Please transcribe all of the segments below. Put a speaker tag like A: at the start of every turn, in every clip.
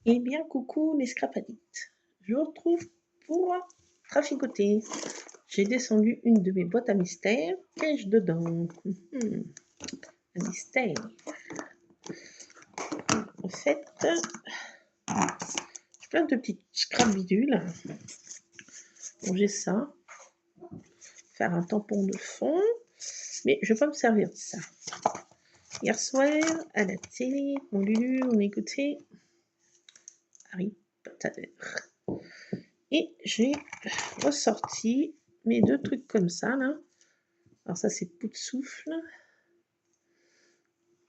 A: Eh bien, coucou les scrap addicts. Je vous retrouve pour traficoter. J'ai descendu une de mes boîtes à mystères. Qu'ai-je dedans? Un mystère. En fait, j'ai plein de petites scrap bidules. Bon, j'ai ça. Faire un tampon de fond. Mais je vais pas me servir de ça. Hier soir, à la télé, mon Lulu, on écoutait Harry Potter. Et j'ai ressorti mes deux trucs comme ça, là. Alors ça, c'est Pout Souffle.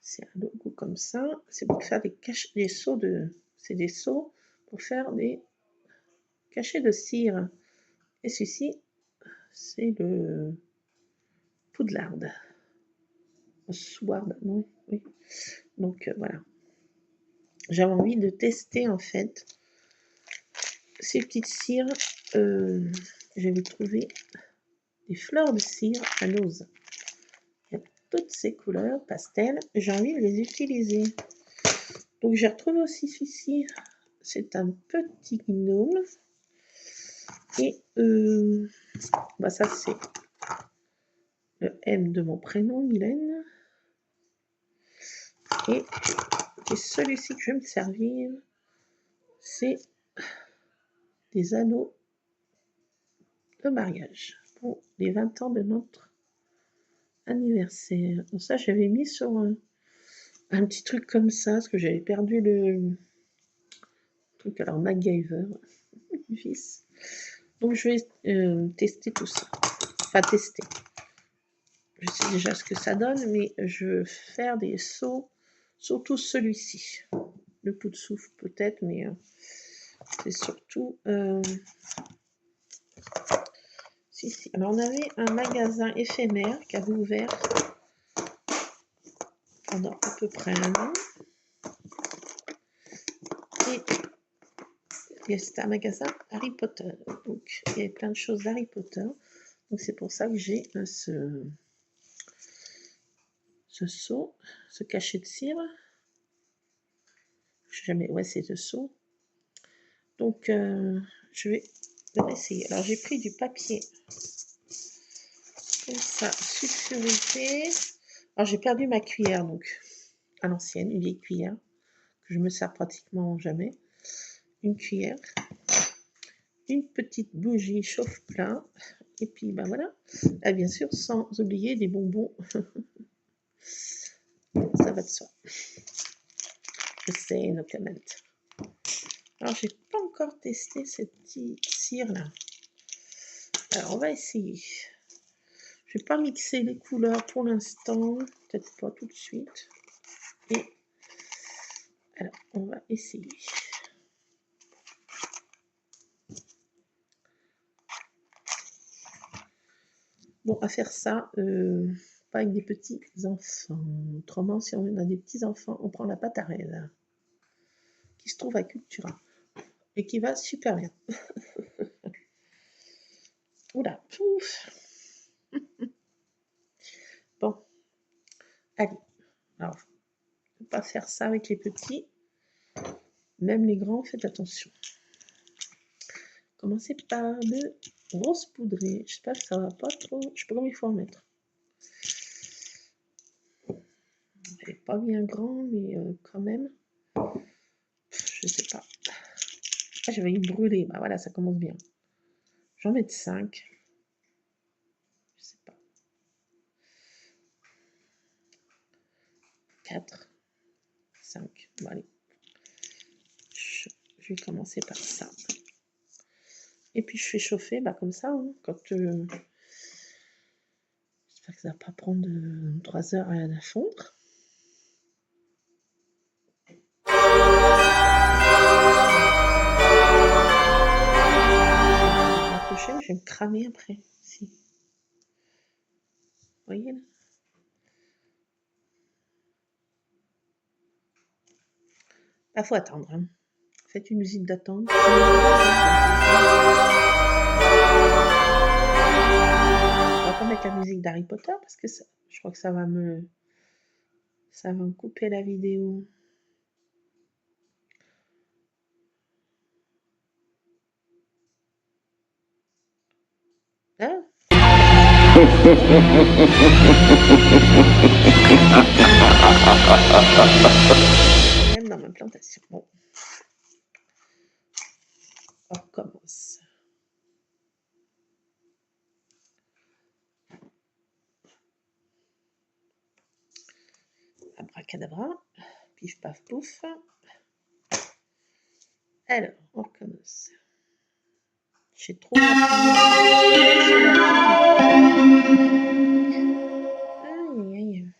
A: C'est un logo comme ça. C'est pour faire des seaux de... C'est des seaux pour faire des cachets de cire. Et celui-ci, c'est le Poudlard. Sword, non? Oui. Donc voilà. J'avais envie de tester en fait ces petites cires. J'avais trouvé des fleurs de cire à l'ose. Il y a toutes ces couleurs pastel. J'ai envie de les utiliser. Donc j'ai retrouvé aussi celui-ci. C'est un petit gnome. Et bah ça c'est le M de mon prénom, Mylène. Et celui-ci que je vais me servir, c'est des anneaux de mariage pour les 20 ans de notre anniversaire. Donc ça, j'avais mis sur un petit truc comme ça, parce que j'avais perdu le truc, alors MacGyver, fils. Donc je vais tester tout ça. Enfin, tester. Je sais déjà ce que ça donne, mais je vais faire des seaux, surtout celui-ci. Le pot de souffle peut-être, mais c'est surtout... Si. Alors on avait un magasin éphémère qui avait ouvert pendant à peu près un an. Et c'était un magasin Harry Potter. Donc il y avait plein de choses d'Harry Potter. Donc c'est pour ça que j'ai ce seau, ce cachet de cire. Je sais jamais, ouais, c'est ce seau. Donc je vais essayer. Alors j'ai pris du papier comme ça, sulfurisé. Alors j'ai perdu ma cuillère, donc à l'ancienne, une vieille cuillère que je me sers pratiquement jamais. Une cuillère, une petite bougie chauffe-plat, et puis ben voilà. Et bien sûr, sans oublier des bonbons. Ça va de soi. Je sais, no comment. Alors j'ai pas encore testé cette petite cire là. Alors on va essayer. Je vais pas mixer les couleurs pour l'instant, peut-être pas tout de suite. Et alors on va essayer. Bon, à faire ça, pas avec des petits enfants. Autrement, si on a des petits enfants, on prend la pâte à rêve qui se trouve à Cultura et qui va super bien. Oula, pouf. Bon, allez. Alors, ne pas faire ça avec les petits. Même les grands, faites attention. Commencez par le rose poudré. J'espère que ça va pas trop. Je sais pas combien il faut en mettre. Elle est pas bien grand, mais quand même. Je sais pas. Ah, j'ai failli brûler. Bah voilà, ça commence bien. J'en mets 5. Je sais pas. 4. 5. Bon, allez. Je vais commencer par ça. Et puis je fais chauffer, bah comme ça, hein, quand j'espère que ça va pas prendre 3 heures à fondre. La prochaine, je vais me cramer après. Si. Vous voyez là? Bah faut attendre. Hein. Faites une musique d'attente. On va pas mettre la musique d'Harry Potter parce que ça, je crois que ça va me couper la vidéo. Hein? Même dans ma plantation. Bon. On recommence. Abracadabra. Pif paf pouf. Alors, on recommence. J'ai trop Aïe.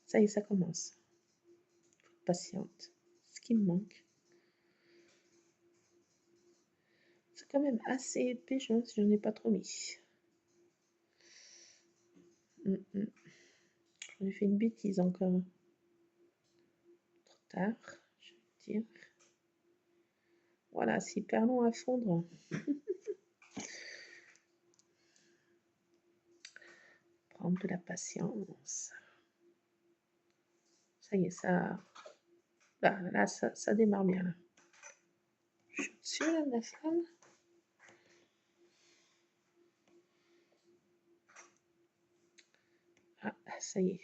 A: Ça y est, ça commence. Patiente. Ce qui me manque. C'est quand même assez épais, je pense que j'en ai pas trop mis. J'en ai fait une bêtise encore. Trop tard, je vais dire. Voilà, c'est hyper long à fondre. Prendre de la patience. Ça y est, ça... Là, ça démarre bien. Là. Je suis dessus, là, de la flamme. Ah, ça y est.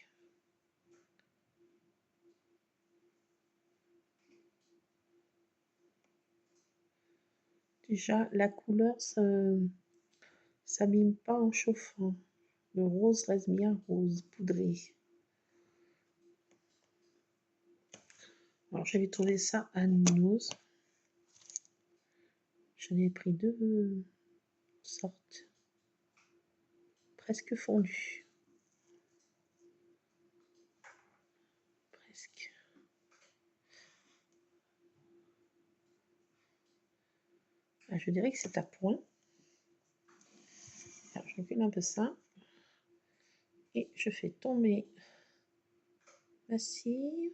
A: Déjà, la couleur s'abîme pas en chauffant. Le rose reste bien rose, poudré. Alors, j'avais trouvé ça à Nose. J'en ai pris deux sortes. Presque fondues. Presque. Ah, je dirais que c'est à point. Alors, je recule un peu ça. Et je fais tomber ma cire.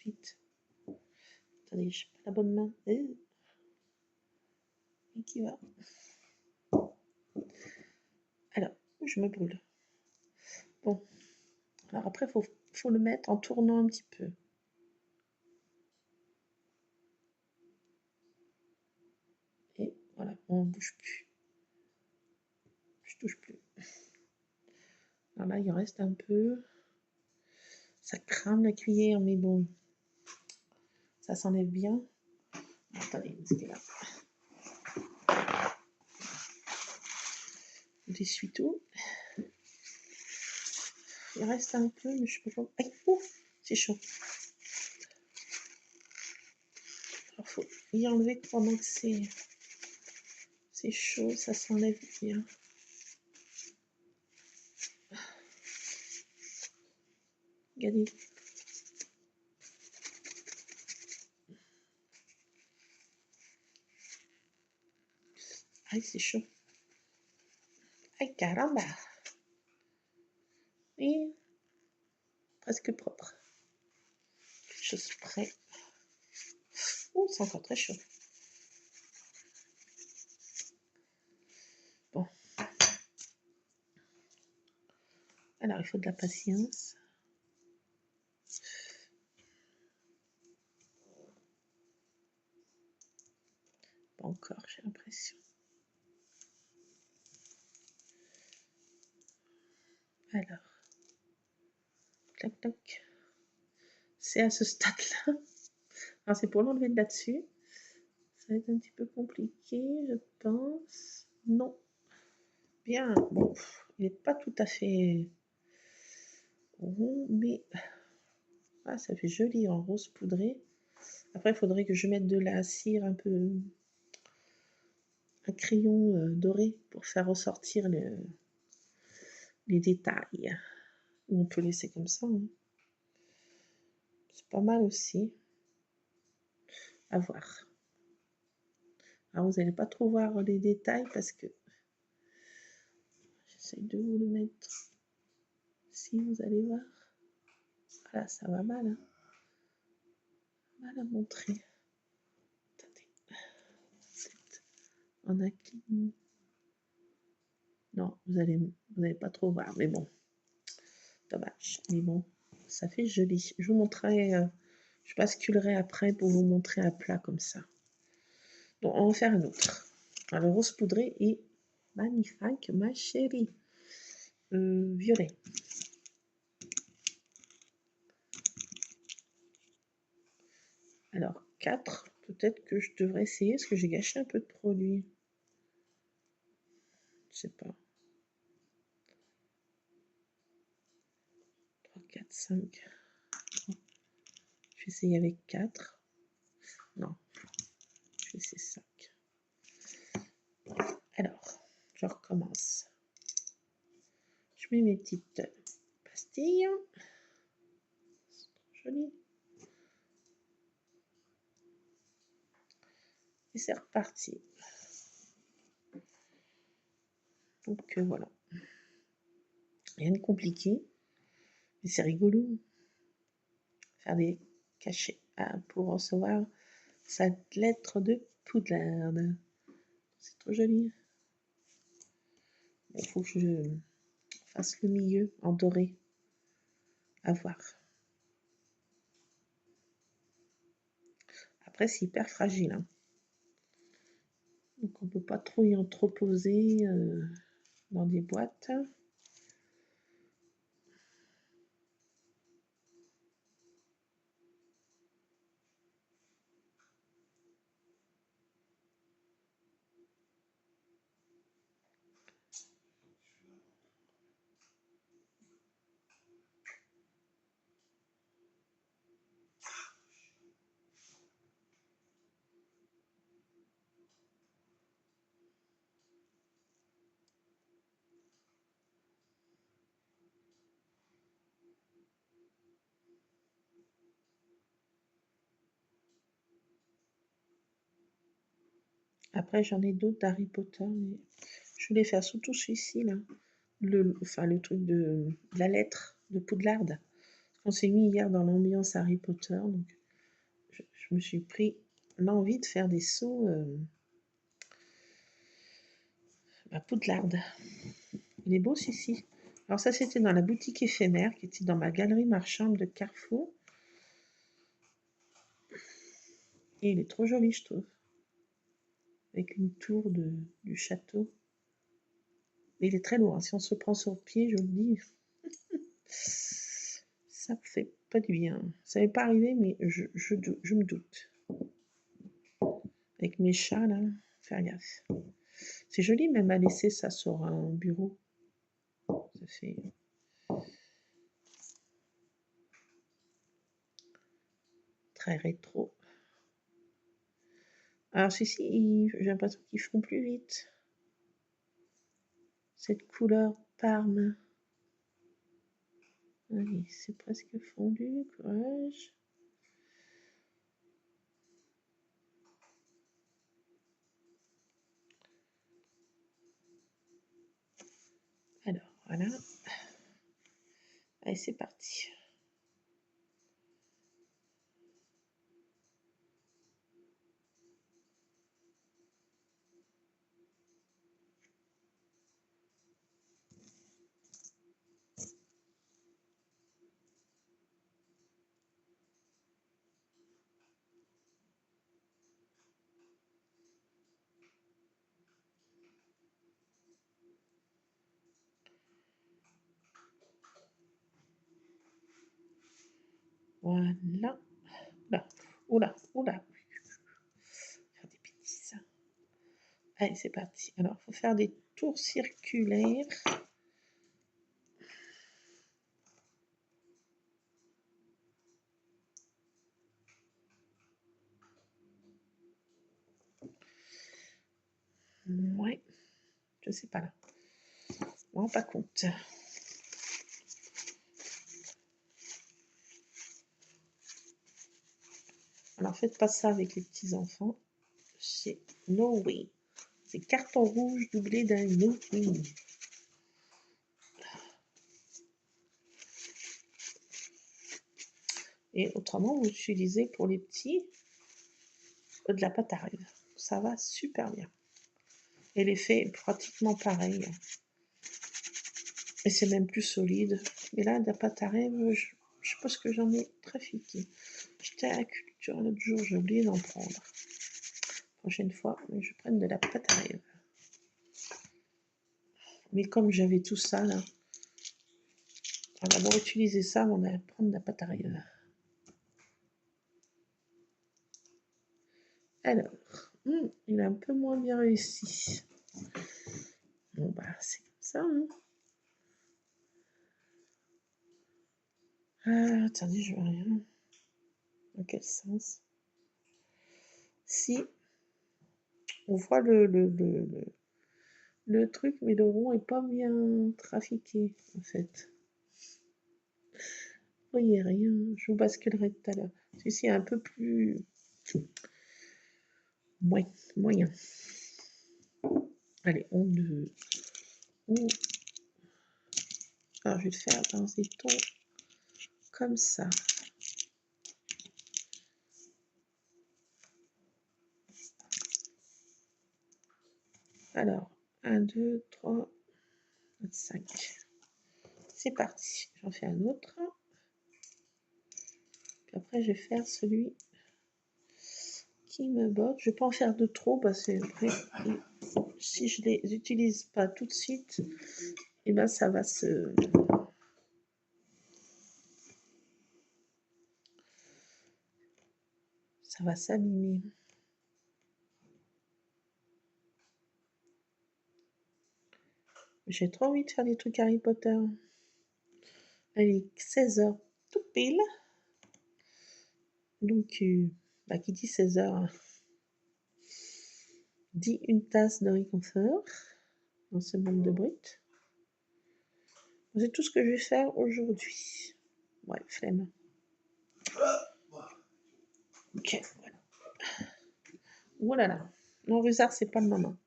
A: Vite. Attendez, je n'ai pas la bonne main. Et qui va. Alors, je me brûle. Bon. Alors après, faut le mettre en tournant un petit peu. Et voilà, on ne bouge plus. Je touche plus. Alors là, il en reste un peu. Ça crame la cuillère, mais bon, ça s'enlève bien. Attendez, ce qu'il est là. J'essuie tout. Il reste un peu, mais je peux pas. Aïe, c'est chaud. Alors, faut y enlever pendant que c'est chaud, ça s'enlève bien. Regardez. Aïe, c'est chaud. Aïe, caramba. Et presque propre. Je suis prêt. Oh, c'est encore très chaud. Bon. Alors, il faut de la patience. Pas encore, j'ai l'impression. Alors. Tac, tac. C'est à ce stade-là. Alors, c'est pour l'enlever de là-dessus. Ça va être un petit peu compliqué, je pense. Non. Bien. Bon, il n'est pas tout à fait rond, mais ah, ça fait joli en rose poudré. Après, il faudrait que je mette de la cire un peu, un crayon doré pour faire ressortir les détails. Ou on peut laisser comme ça. Hein. C'est pas mal aussi. À voir. Alors, vous n'allez pas trop voir les détails parce que j'essaie de vous le mettre. Si vous allez voir. Voilà, ça va mal. Hein. Mal à montrer. On a qui... Non, vous n'allez pas trop voir, mais bon. Dommage. Mais bon, ça fait joli. Je vous montrerai, je basculerai après pour vous montrer à plat comme ça. Donc, on va en faire un autre. Alors, rose poudré est magnifique, ma chérie. Violet. Alors, 4. Peut-être que je devrais essayer, parce que j'ai gâché un peu de produit. Je sais pas. 3, 4, 5. Je vais essayer avec 4. Non. Je vais essayer 5. Alors, je recommence. Je mets mes petites pastilles. C'est trop joli. Et c'est reparti. Donc voilà. Rien de compliqué. Mais c'est rigolo. Faire des cachets pour recevoir cette lettre de Poudlard. C'est trop joli. Il faut que je fasse le milieu en doré. À voir. Après, c'est hyper fragile. Hein. Donc, on ne peut pas trop y entreposer dans des boîtes. Après, j'en ai d'autres d'Harry Potter, mais je voulais faire surtout celui-ci, là. Le truc de la lettre de Poudlard. On s'est mis hier dans l'ambiance Harry Potter, donc je me suis pris l'envie de faire des sauts à Poudlard. Il est beau, celui-ci. Alors ça, c'était dans la boutique éphémère, qui était dans ma galerie marchande de Carrefour. Et il est trop joli, je trouve. Avec une tour du château. Mais il est très lourd. Hein. Si on se prend sur le pied, je vous le dis, ça ne fait pas du bien. Ça n'est pas arrivé, mais je me doute. Avec mes chats, là, faire gaffe. C'est joli même à laisser ça sur un bureau. Ça fait... très rétro. Alors ceci, j'ai l'impression qu'ils font plus vite. Cette couleur parme. Oui, c'est presque fondu, courage. Alors, voilà. Allez, c'est parti. Voilà. Là. Oula, oula. Faire des bêtises. Allez, c'est parti. Alors, il faut faire des tours circulaires. Ouais, je sais pas là. Je me rends pas compte. Alors, faites pas ça avec les petits-enfants. C'est no way. C'est carton rouge doublé d'un no way. Et autrement, vous utilisez pour les petits de la pâte à rêve. Ça va super bien. Et l'effet est pratiquement pareil. Et c'est même plus solide. Mais là, de la pâte à rêve, je sais pas ce que j'en ai trafiqué. J'étais à la culture l'autre jour, j'ai oublié d'en prendre. prochaine fois, je prenne de la pâte à rêve. Mais comme j'avais tout ça, là, on va d'abord utiliser ça avant de prendre de la pâte à rêve. Alors, il a un peu moins bien réussi. Bon, bah, c'est comme ça, hein. Attendez, je vois rien. Dans quel sens? Si, on voit le truc, mais le rond est pas bien trafiqué, en fait. Vous voyez rien, je vous basculerai tout à l'heure. Celui-ci est un peu plus moyen. Allez, on le... Alors, je vais le faire dans des tons comme ça. Alors, 1, 2, 3, 4, 5. C'est parti. J'en fais un autre. Puis après, je vais faire celui qui me botte. Je ne vais pas en faire de trop parce que si je les utilise pas tout de suite, et ben ça va se... ça va s'abîmer. J'ai trop envie de faire des trucs Harry Potter. Allez, 16h tout pile. Donc, qui dit 16h dit une tasse de réconfort dans ce monde de brut. C'est tout ce que je vais faire aujourd'hui. Ouais, flemme. Ok, voilà. Oh là là. Non, Rusard, c'est pas le moment.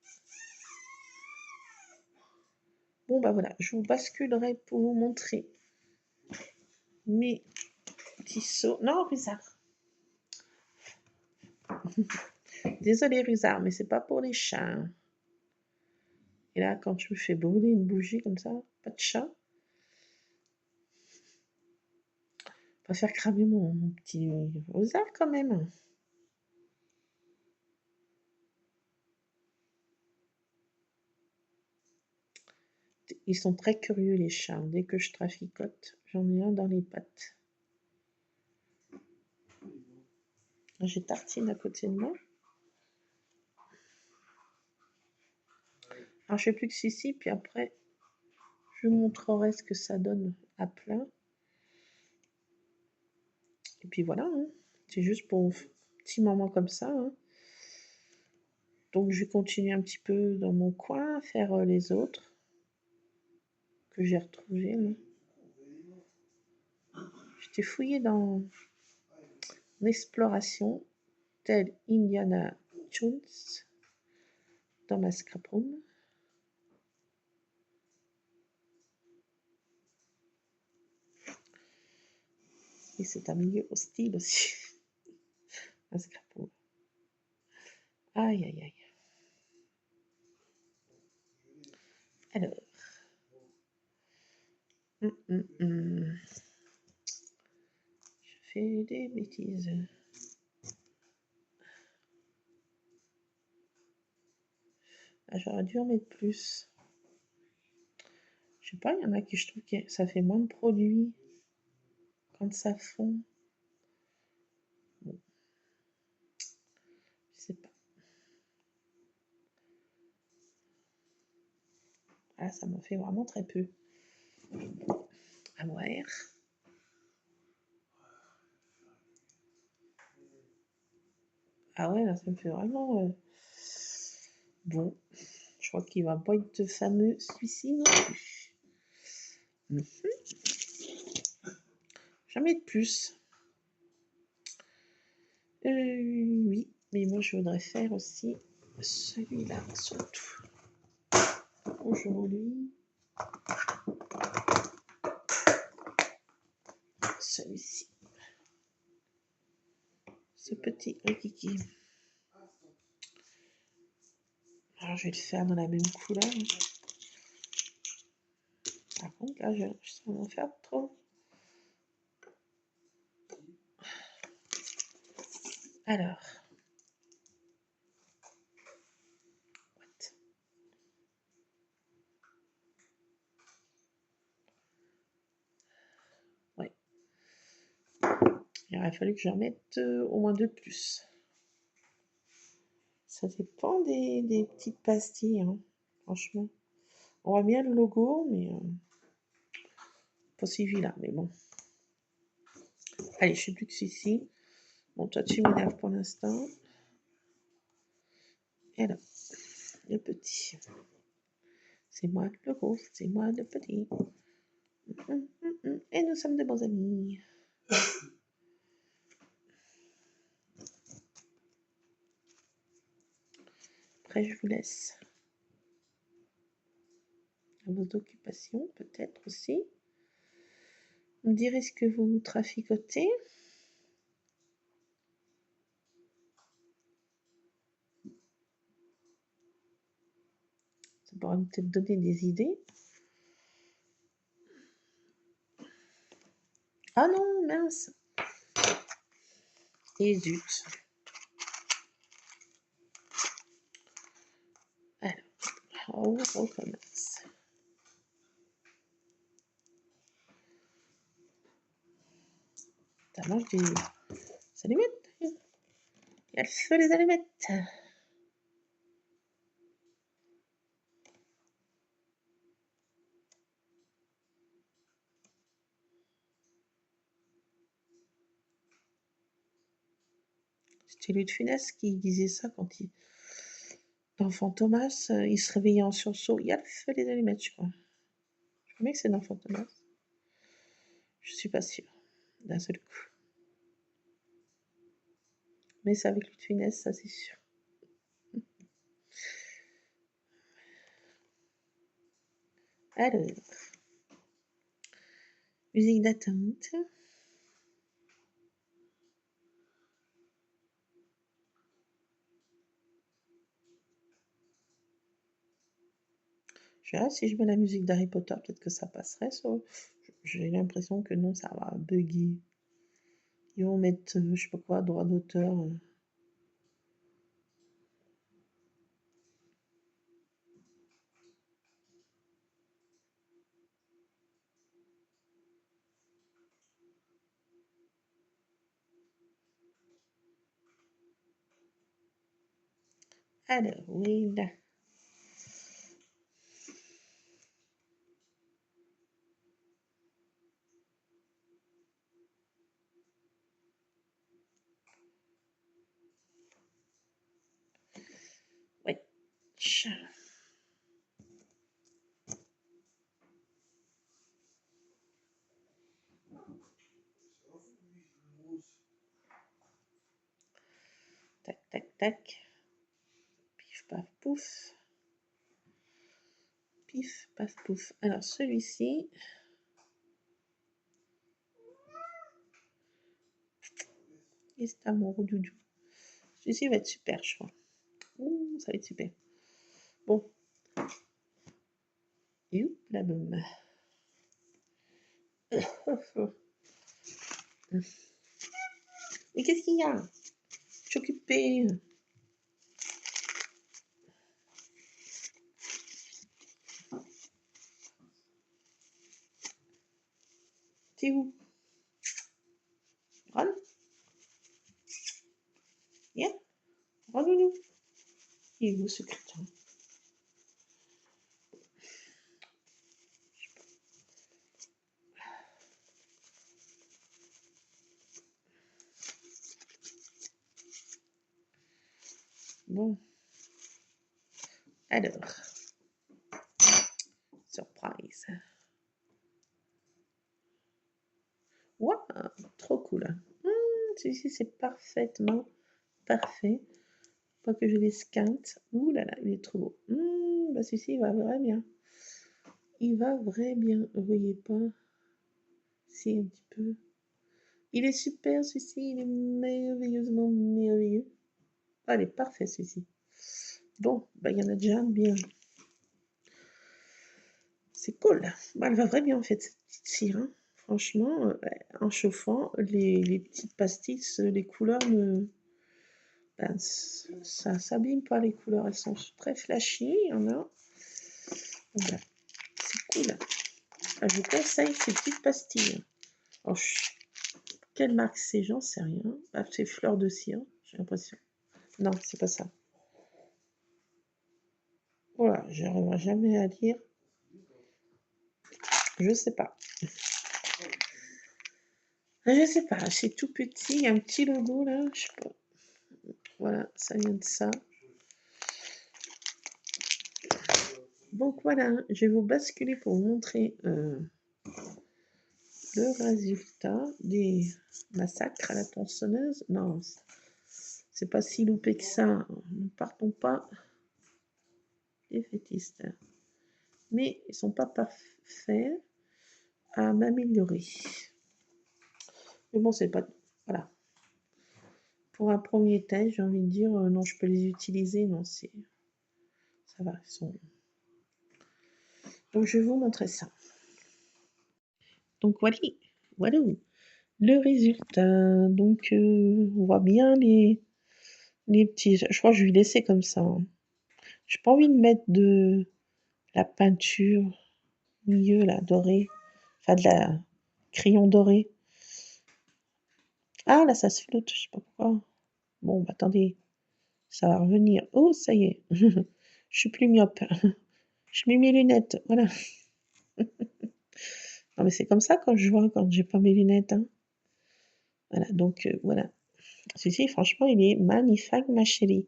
A: Bon, bah voilà, je vous basculerai pour vous montrer mes petits seaux. Non, Rusard. Désolé, Rusard, mais c'est pas pour les chats. Hein. Et là, quand tu me fais brûler une bougie comme ça, pas de chat. Pas faire cramer mon petit Rusard quand même. Ils sont très curieux, les chats. Dès que je traficote, j'en ai un dans les pattes. J'ai Tartine à côté de moi. Alors, je fais plus que celui-ci, puis après, je vous montrerai ce que ça donne à plein. Et puis voilà, hein. C'est juste pour un petit moment comme ça. Hein. Donc, je vais continuer un petit peu dans mon coin, faire les autres que j'ai retrouvés. J'étais fouillée dans l'exploration, tel Indiana Jones, dans ma scrap room. Et c'est un milieu hostile aussi. Un scrap room. Aïe, aïe, aïe. Alors. Je fais des bêtises. Ah, j'aurais dû en mettre plus. Je sais pas, il y en a qui je trouve que ça fait moins de produits quand ça fond. Bon. Je sais pas. Ah, ça m'en fait vraiment très peu. À voir. Ah ouais, là, ça me fait vraiment... Bon, je crois qu'il va pas être fameux celui-ci non plus. Jamais de plus. Oui, mais moi je voudrais faire aussi celui-là, surtout. Aujourd'hui, celui-ci. Ce petit rikiki. Alors je vais le faire dans la même couleur. Par contre, là, je sens en faire trop. Alors. Il aurait fallu que j'en mette au moins 2 de plus. Ça dépend des petites pastilles, hein, franchement. On voit bien le logo, mais pas celui-là, mais bon. Allez, je sais plus que celui-ci. Bon, toi, tu m'énerves pour l'instant. Et là, le petit. C'est moi le gros, c'est moi le petit. Et nous sommes de bons amis. Après, je vous laisse à vos occupations, peut-être aussi. Vous me direz ce que vous traficotez. Ça pourra peut-être donner des idées. Ah non, mince. Et zut. Alors, on recommence. Ça mange des allumettes. Il y a le feu des allumettes. C'était Louis de Funès qui disait ça quand il... Dans Fantomas, il se réveillait en sursaut. Il y a le feu des allumettes, je crois. Je crois bien que c'est dans Fantomas. Je suis pas sûre, d'un seul coup. Mais c'est avec Louis de Funès, ça c'est sûr. Alors, musique d'attente. Je verrai si je mets la musique d'Harry Potter, peut-être que ça passerait. J'ai l'impression que non, ça va bugger. Ils vont mettre, je sais pas quoi, droit d'auteur. Alors, oui, là. Oui. Tac, tac, tac. Pif, paf, pouf. Pif, paf, pouf. Alors, celui-ci. Et c'est à mon roudoudou. Celui-ci va être super, je crois. Ouh, ça va être super. Bon. Et oup, la boum. Mais qu'est-ce qu'il y a? Je suis occupée. T'es où? Ron? Viens. Ron-nounou. Il est où ce crétin? Bon. Alors. Surprise. Waouh, trop cool. Celui-ci, c'est parfaitement parfait. Pas que je l'esquinte. Ouh là là, il est trop beau. Bah celui-ci, il va vrai bien. Il va vrai bien. Vous voyez pas? Si, un petit peu. Il est super, celui-ci. Il est merveilleusement merveilleux. Ah, il est parfait, celui-ci. Bon, bah il y en a déjà un bien. C'est cool. Bah, elle va vrai bien, en fait, cette petite cire. Hein. Franchement, en chauffant, les petites pastilles, les couleurs me... Ben, ça s'abîme pas les couleurs, elles sont très flashy, il y en a. Voilà. C'est cool. Ah, je vous conseille ces petites pastilles. Oh, Quelle marque c'est? J'en sais rien. Ah, c'est Fleur de Cire, j'ai l'impression. Non, c'est pas ça. Voilà, j'arriverai jamais à lire. Je sais pas. Je sais pas, c'est tout petit, il y a un petit logo là, je sais pas. Voilà, ça vient de ça. Donc voilà, je vais vous basculer pour vous montrer le résultat des massacres à la tronçonneuse. Non, c'est pas si loupé que ça. Ne partons pas les fétistes. Mais ils sont pas parfaits à m'améliorer. Mais bon, c'est pas... Voilà. Pour un premier test, j'ai envie de dire, non, je peux les utiliser. Non, c'est... Ça va, ils sont... Donc, je vais vous montrer ça. Donc, voilà le résultat. Donc, on voit bien les petits... Je crois que je vais laisser comme ça. Hein. J'ai pas envie de mettre de la peinture au milieu, là, dorée. Enfin, de la crayon doré. Ah, là, ça se flotte, je sais pas pourquoi. Bon, bah, attendez. Ça va revenir. Oh, ça y est. Je suis plus myope. Je mets mes lunettes. Voilà. Non, mais c'est comme ça quand je vois, quand j'ai pas mes lunettes. Hein. Voilà, donc voilà. Celui-ci, franchement, il est magnifique, ma chérie.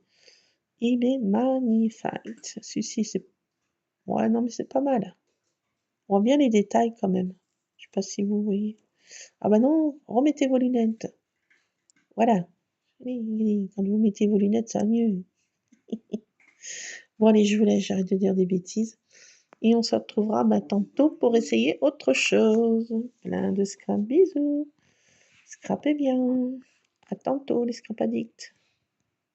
A: Il est magnifique. Celui-ci, c'est... Ouais, non, mais c'est pas mal. On voit bien les détails quand même. Je sais pas si vous voyez. Ah bah non, remettez vos lunettes. Voilà. Quand vous mettez vos lunettes, ça va mieux. Bon, allez, je vous laisse, j'arrête de dire des bêtises. Et on se retrouvera tantôt pour essayer autre chose. Plein de scrap, bisous. Scrapez bien. À tantôt, les scrap addicts.